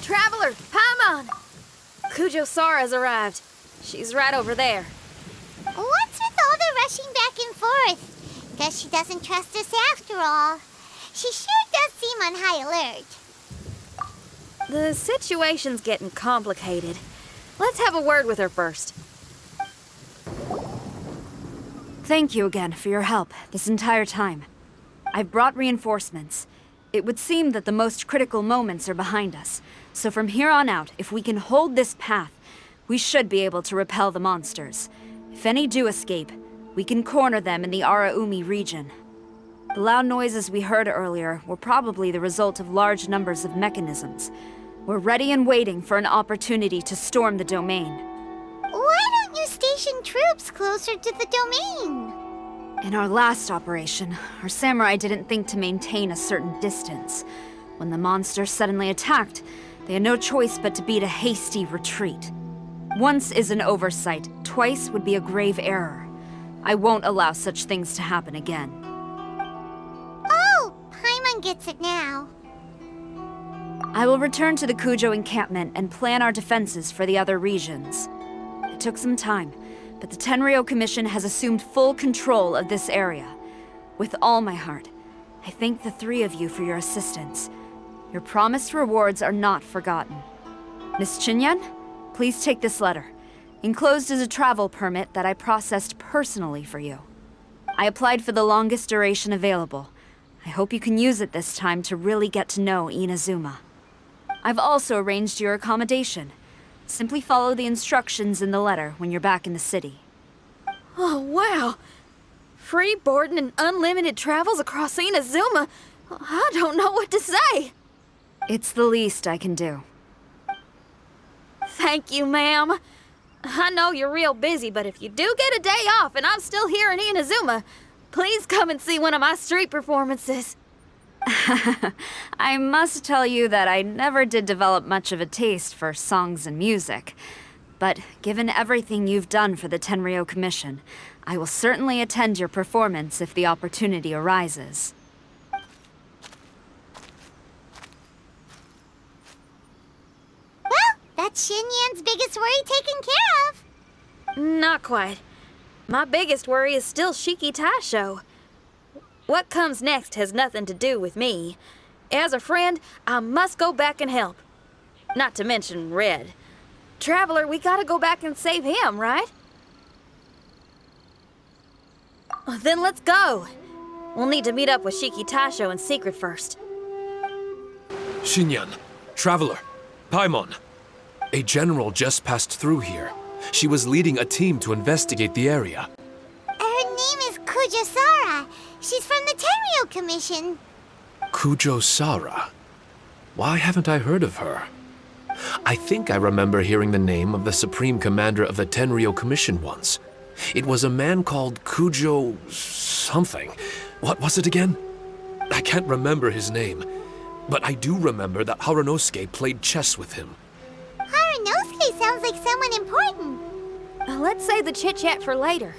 Traveler, Paimon! Kujo-Sara's arrived. She's right over there. What's with all the rushing back and forth? Guess she doesn't trust us after all. She sure does seem on high alert. The situation's getting complicated. Let's have a word with her first. Thank you again for your help this entire time. I've brought reinforcements. It would seem that the most critical moments are behind us. So from here on out, if we can hold this path, we should be able to repel the monsters. If any do escape, we can corner them in the Araumi region. The loud noises we heard earlier were probably the result of large numbers of mechanisms. We're ready and waiting for an opportunity to storm the domain. Why don't you station troops closer to the domain? In our last operation, our samurai didn't think to maintain a certain distance. When the monsters suddenly attacked, they had no choice but to beat a hasty retreat. Once is an oversight, twice would be a grave error. I won't allow such things to happen again. Oh, Paimon gets it now. I will return to the Kujo encampment and plan our defenses for the other regions. It took some time, but the Tenryou Commission has assumed full control of this area. With all my heart, I thank the three of you for your assistance. Your promised rewards are not forgotten. Miss Chinyan, please take this letter. Enclosed is a travel permit that I processed personally for you. I applied for the longest duration available. I hope you can use it this time to really get to know Inazuma. I've also arranged your accommodation. Simply follow the instructions in the letter when you're back in the city. Oh, wow. Free boarding and unlimited travels across Inazuma. I don't know what to say. It's the least I can do. Thank you, ma'am. I know you're real busy, but if you do get a day off and I'm still here in Inazuma, please come and see one of my street performances. I must tell you that I never did develop much of a taste for songs and music. But given everything you've done for the Tenryou Commission, I will certainly attend your performance if the opportunity arises. Well, that's Xinyan's biggest worry taken care of. Not quite. My biggest worry is still Shiki Taisho. What comes next has nothing to do with me. As a friend, I must go back and help. Not to mention Red. Traveler, we gotta go back and save him, right? Then let's go. We'll need to meet up with Shiki Taisho in secret first. Xinyan, Traveler, Paimon. A general just passed through here. She was leading a team to investigate the area. Her name is Kujo-Sara. She's from the Terima Commission. Kujo-Sara? Why haven't I heard of her? I think I remember hearing the name of the Supreme Commander of the Tenryou Commission once. It was a man called Kujo... something. What was it again? I can't remember his name, but I do remember that Harunosuke played chess with him. Harunosuke sounds like someone important. Let's save the chit-chat for later.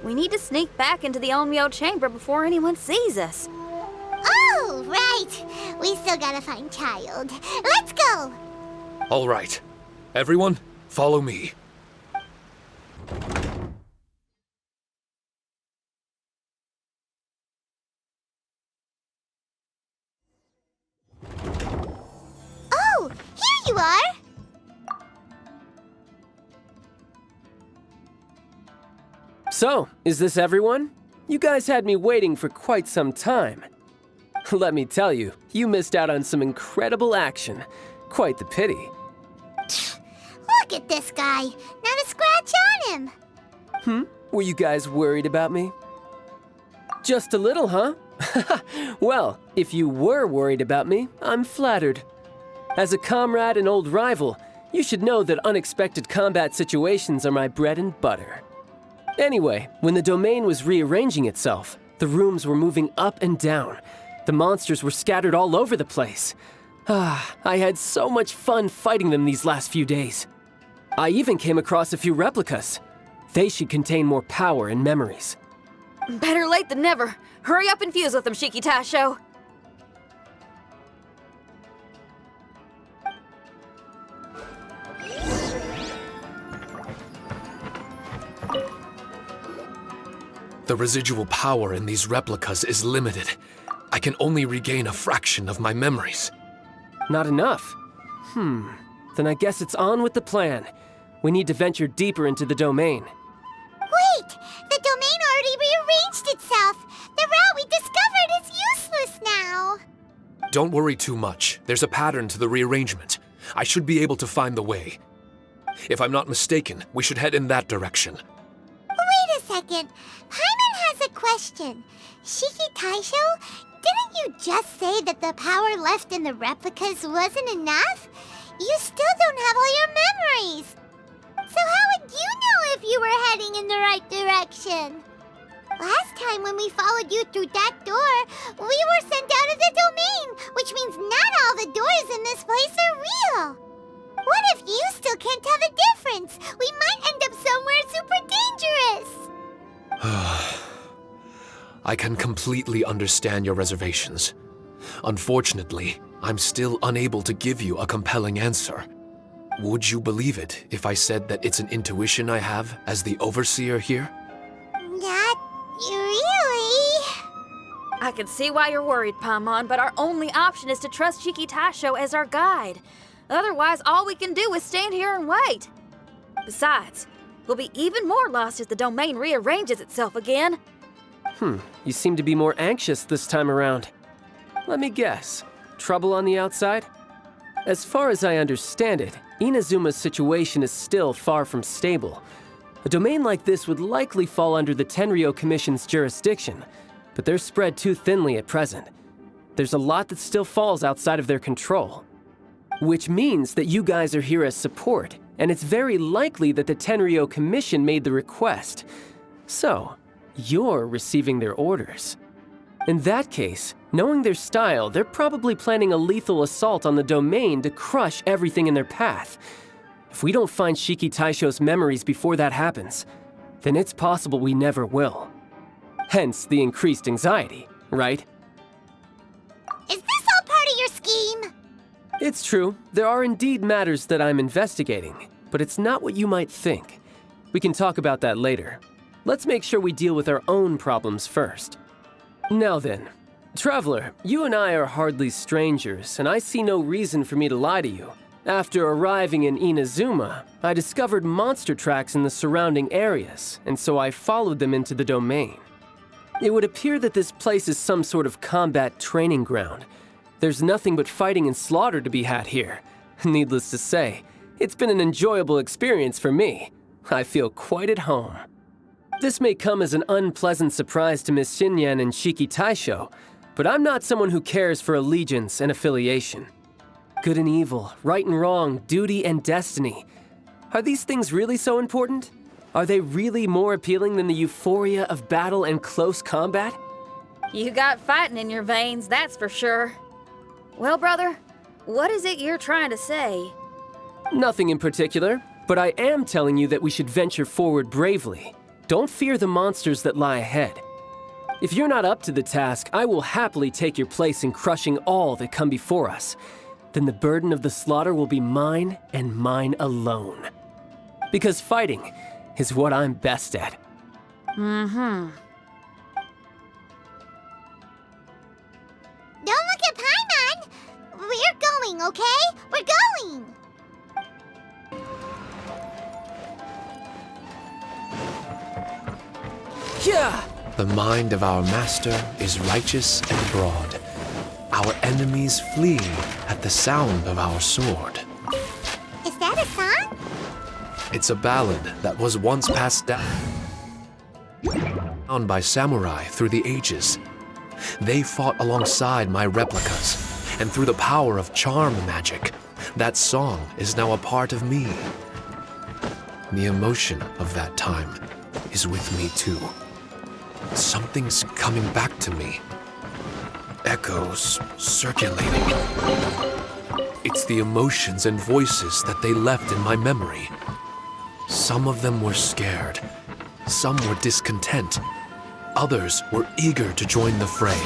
We need to sneak back into the Onmyo chamber before anyone sees us. Oh, right. We still gotta find Child. Let's go. All right. Everyone, follow me. Oh, here you are. So, is this everyone? You guys had me waiting for quite some time. Let me tell you, you missed out on some incredible action. Quite the pity. Look at this guy. Not a scratch on him. Were you guys worried about me? Just a little, huh? Well, if you were worried about me, I'm flattered. As a comrade and old rival, you should know that unexpected combat situations are my bread and butter. Anyway, when the domain was rearranging itself, the rooms were moving up and down. The monsters were scattered all over the place. I had so much fun fighting them these last few days. I even came across a few replicas. They should contain more power and memories. Better late than never. Hurry up and fuse with them, Shiki Taisho. The residual power in these replicas is limited. I can only regain a fraction of my memories. Not enough? Then I guess it's on with the plan. We need to venture deeper into the domain. Wait! The domain already rearranged itself! The route we discovered is useless now! Don't worry too much. There's a pattern to the rearrangement. I should be able to find the way. If I'm not mistaken, we should head in that direction. Wait a second. Paimon has a question. Shiki Taisho, didn't you just say that the power left in the replicas wasn't enough? You still don't have all your memories. So how would you know if you were heading in the right direction? Last time when we followed you through that door, we were sent out of the domain, which means not all the doors in this place are real. What if you still can't tell the difference? We might end up somewhere super dangerous. I can completely understand your reservations. Unfortunately, I'm still unable to give you a compelling answer. Would you believe it if I said that it's an intuition I have as the overseer here? Not really. I can see why you're worried, Paimon, but our only option is to trust Shiki Taisho as our guide. Otherwise, all we can do is stand here and wait. Besides, we'll be even more lost if the domain rearranges itself again. You seem to be more anxious this time around. Let me guess. Trouble on the outside? As far as I understand it, Inazuma's situation is still far from stable. A domain like this would likely fall under the Tenryou Commission's jurisdiction, but they're spread too thinly at present. There's a lot that still falls outside of their control. Which means that you guys are here as support, and it's very likely that the Tenryou Commission made the request. So, you're receiving their orders. In that case, knowing their style, they're probably planning a lethal assault on the domain to crush everything in their path. If we don't find Shiki Taisho's memories before that happens, then it's possible we never will. Hence the increased anxiety, right? Is this all part of your scheme? It's true, there are indeed matters that I'm investigating, but it's not what you might think. We can talk about that later. Let's make sure we deal with our own problems first. Now then, Traveler, you and I are hardly strangers, and I see no reason for me to lie to you. After arriving in Inazuma, I discovered monster tracks in the surrounding areas, and so I followed them into the domain. It would appear that this place is some sort of combat training ground. There's nothing but fighting and slaughter to be had here. Needless to say, it's been an enjoyable experience for me. I feel quite at home. This may come as an unpleasant surprise to Miss Xinyan and Shiki Taisho, but I'm not someone who cares for allegiance and affiliation. Good and evil, right and wrong, duty and destiny. Are these things really so important? Are they really more appealing than the euphoria of battle and close combat? You got fighting in your veins, that's for sure. Well, brother, what is it you're trying to say? Nothing in particular, but I am telling you that we should venture forward bravely. Don't fear the monsters that lie ahead. If you're not up to the task, I will happily take your place in crushing all that come before us. Then the burden of the slaughter will be mine and mine alone. Because fighting is what I'm best at. Don't look at Paimon! We're going, okay? We're going! Yeah! The mind of our master is righteous and broad. Our enemies flee at the sound of our sword. Is that a song? It's a ballad that was once passed down by samurai through the ages. They fought alongside my replicas, and through the power of charm magic, that song is now a part of me. The emotion of that time is with me too. Something's coming back to me. Echoes circulating. It's the emotions and voices that they left in my memory. Some of them were scared. Some were discontent. Others were eager to join the fray,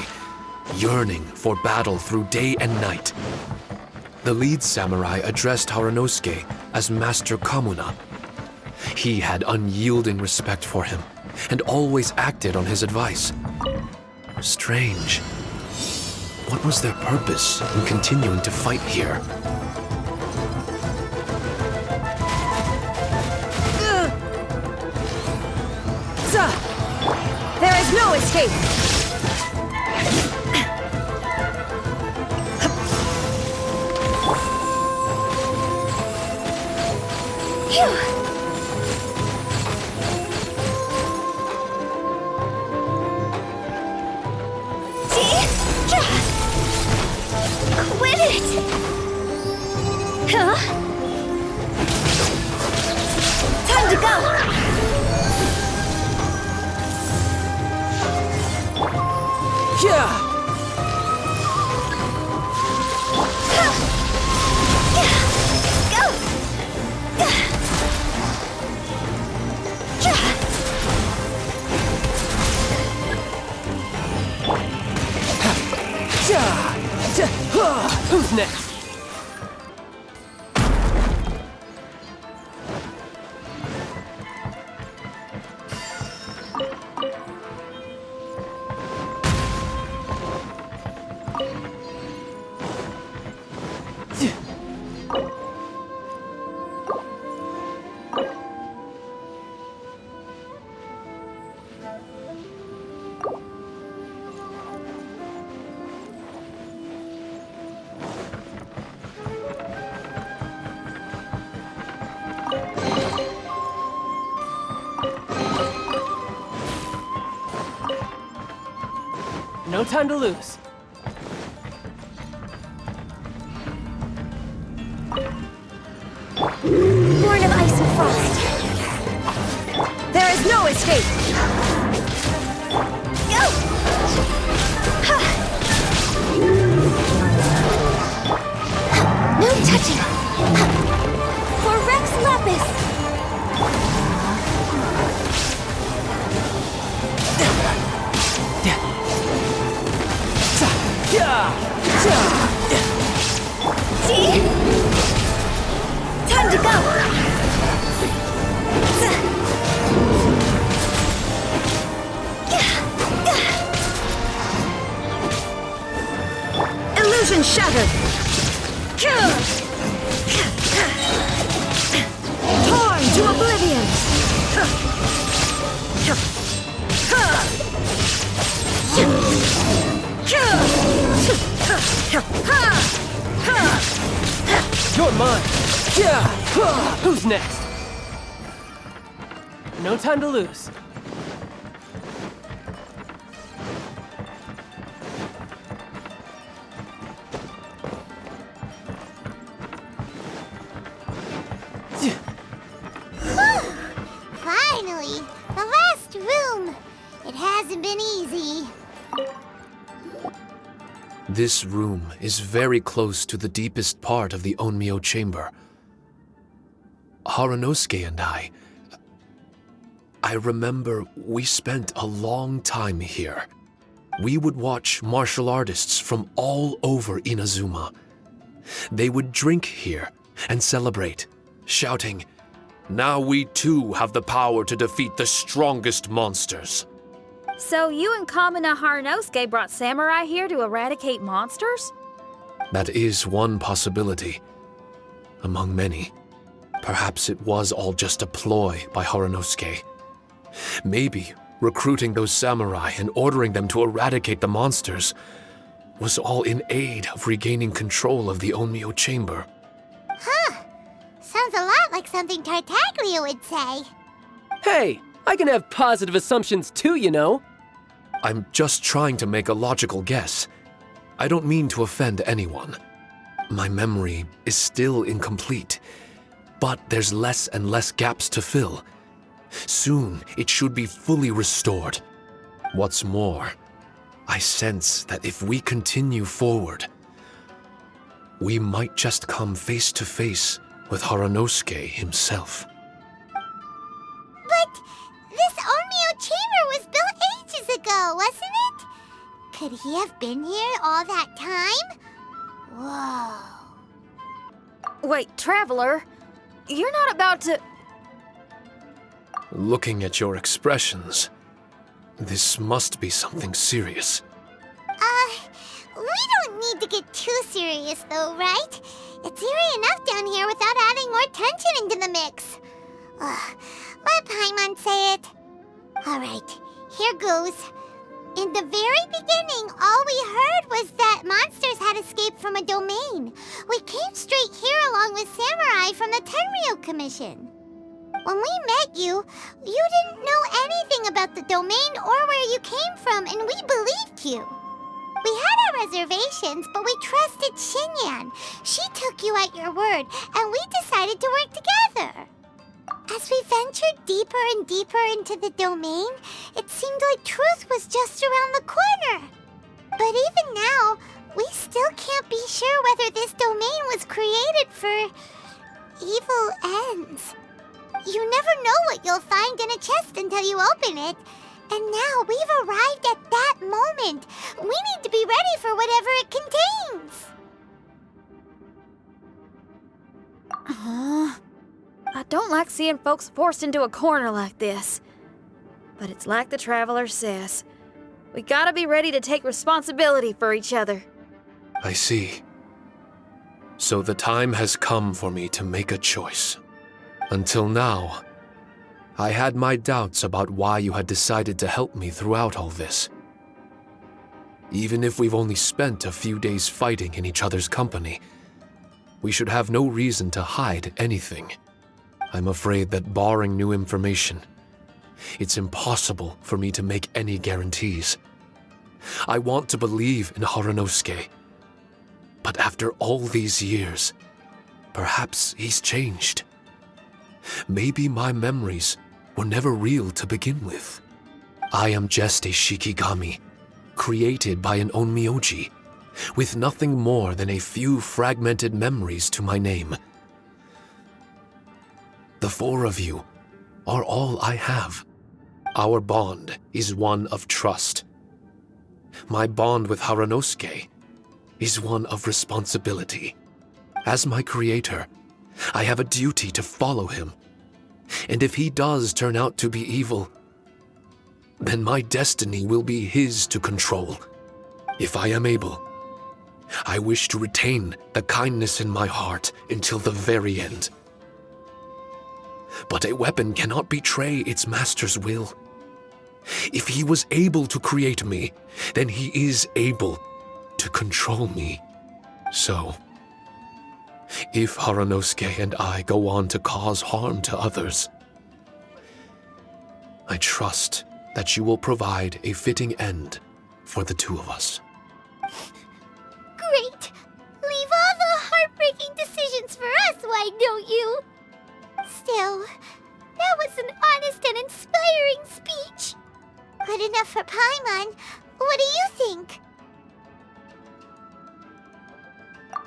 yearning for battle through day and night. The lead samurai addressed Haranosuke as Master Kamuna. He had unyielding respect for him, and always acted on his advice. Strange. What was their purpose in continuing to fight here? There is no escape! Quit it! Huh? Time to go! Yeah! Who's next? No time to lose. Born of ice and frost. There is no escape! Go! No touching! For Rex Lapis! See? Time to go! Illusion shattered! Torn to oblivion! You're mine. Yeah. Who's next? No time to lose. Finally! The last room! It hasn't been easy. This room is very close to the deepest part of the Onmyo chamber. Haranosuke and I remember we spent a long time here. We would watch martial artists from all over Inazuma. They would drink here and celebrate, shouting, "Now we too have the power to defeat the strongest monsters." So you and Kamina Haranosuke brought samurai here to eradicate monsters? That is one possibility, among many. Perhaps it was all just a ploy by Haranosuke. Maybe recruiting those samurai and ordering them to eradicate the monsters was all in aid of regaining control of the Onmyo chamber. Huh. Sounds a lot like something Tartaglia would say. Hey, I can have positive assumptions too, you know. I'm just trying to make a logical guess. I don't mean to offend anyone. My memory is still incomplete, but there's less and less gaps to fill. Soon, it should be fully restored. What's more, I sense that if we continue forward, we might just come face to face with Haranosuke himself. But this Onmyo chamber was built ages ago, wasn't it? Could he have been here all that time? Whoa. Wait, Traveler, you're not about to... Looking at your expressions, this must be something serious. We don't need to get too serious though, right? It's eerie enough down here without adding more tension into the mix. Let Paimon say it. Alright, here goes. In the very beginning, all we heard was that monsters had escaped from a domain. We came straight here along with samurai from the Tenryou Commission. When we met you, you didn't know anything about the domain or where you came from, and we believed you. We had our reservations, but we trusted Xinyan. She took you at your word, and we decided to work together. As we ventured deeper and deeper into the domain, it seemed like truth was just around the corner. But even now, we still can't be sure whether this domain was created for evil ends. You never know what you'll find in a chest until you open it. And now we've arrived at that moment. We need to be ready for whatever it contains. I don't like seeing folks forced into a corner like this. But it's like the Traveler says. We gotta be ready to take responsibility for each other. I see. So the time has come for me to make a choice. Until now, I had my doubts about why you had decided to help me throughout all this. Even if we've only spent a few days fighting in each other's company, we should have no reason to hide anything. I'm afraid that barring new information, it's impossible for me to make any guarantees. I want to believe in Haranosuke, but after all these years, perhaps he's changed. Maybe my memories were never real to begin with. I am just a Shikigami, created by an onmyoji, with nothing more than a few fragmented memories to my name. The four of you are all I have. Our bond is one of trust. My bond with Haranosuke is one of responsibility. As my creator, I have a duty to follow him. And if he does turn out to be evil, then my destiny will be his to control. If I am able, I wish to retain the kindness in my heart until the very end. But a weapon cannot betray its master's will. If he was able to create me, then he is able to control me. So, if Haranosuke and I go on to cause harm to others, I trust that you will provide a fitting end for the two of us. Great! Leave all the heartbreaking decisions for us, why don't you? Still, that was an honest and inspiring speech. Good enough for Paimon. What do you think?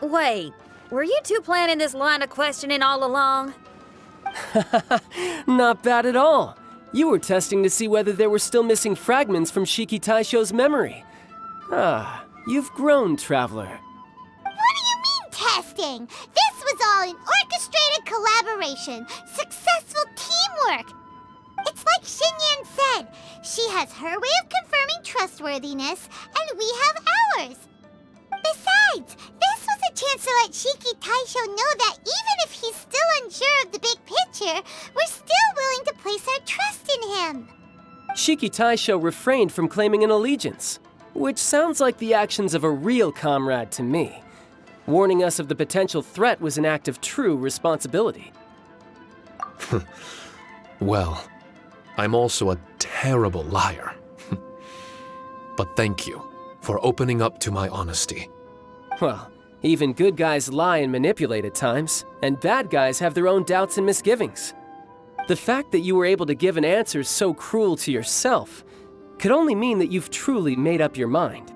Wait, were you two planning this line of questioning all along? Not bad at all. You were testing to see whether there were still missing fragments from Shiki Taisho's memory. Ah, you've grown, Traveler. What do you mean, testing? This was all an orchestrated collaboration, successful teamwork. It's like Xinyan said, she has her way of confirming trustworthiness, and we have ours. Besides, this was a chance to let Shiki Taisho know that even if he's still unsure of the big picture, we're still willing to place our trust in him. Shiki Taisho refrained from claiming an allegiance, which sounds like the actions of a real comrade to me. Warning us of the potential threat was an act of true responsibility. Well, I'm also a terrible liar. But thank you for opening up to my honesty. Well, even good guys lie and manipulate at times, and bad guys have their own doubts and misgivings. The fact that you were able to give an answer so cruel to yourself could only mean that you've truly made up your mind.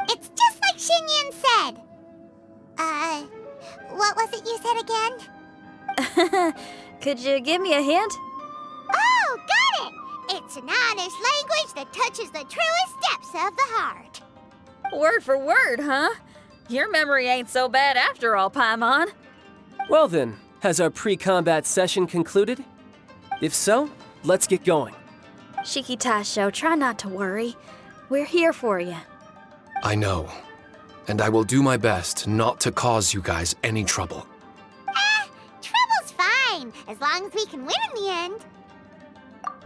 It's just like Xinyan said. What was it you said again? Could you give me a hint? Oh, got it! It's an honest language that touches the truest depths of the heart. Word for word, huh? Your memory ain't so bad after all, Paimon. Well then, has our pre-combat session concluded? If so, let's get going. Shiki Taisho, try not to worry. We're here for you. I know. And I will do my best not to cause you guys any trouble. Trouble's fine, as long as we can win in the end.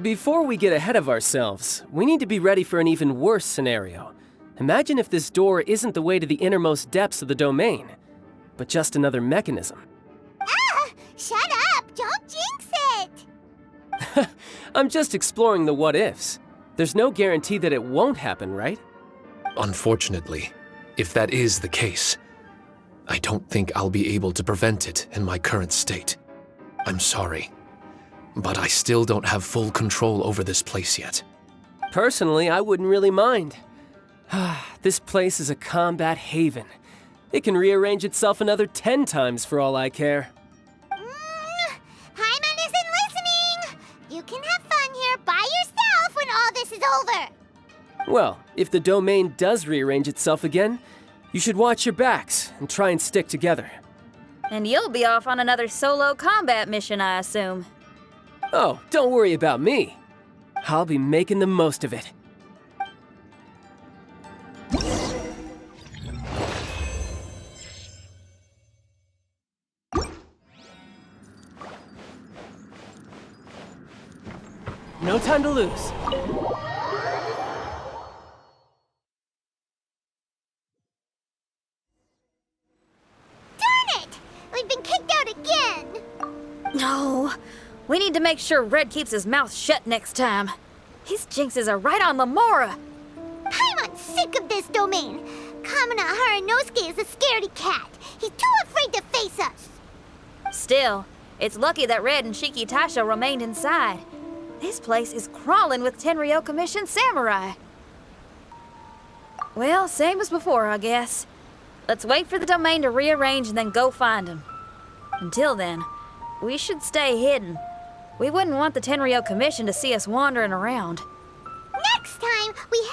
Before we get ahead of ourselves, we need to be ready for an even worse scenario. Imagine if this door isn't the way to the innermost depths of the domain, but just another mechanism. Shut up! Don't jinx it! I'm just exploring the what-ifs. There's no guarantee that it won't happen, right? Unfortunately, if that is the case, I don't think I'll be able to prevent it in my current state. I'm sorry, but I still don't have full control over this place yet. Personally, I wouldn't really mind. This place is a combat haven. It can rearrange itself another 10 times for all I care. Paimon isn't listening! You can have fun here by yourself when all this is over! Well, if the domain does rearrange itself again, you should watch your backs and try and stick together. And you'll be off on another solo combat mission, I assume. Oh, don't worry about me. I'll be making the most of it. No time to lose. Darn it! We've been kicked out again! No, we need to make sure Red keeps his mouth shut next time. His jinxes are right on Lamora. Paimon's sick of this domain. Kamina Haranosuke is a scaredy cat. He's too afraid to face us. Still, it's lucky that Red and Shiki Taisho remained inside. This place is crawling with Tenryou Commission samurai. Well, same as before, I guess. Let's wait for the domain to rearrange and then go find him. Until then, we should stay hidden. We wouldn't want the Tenryou Commission to see us wandering around. Next time, we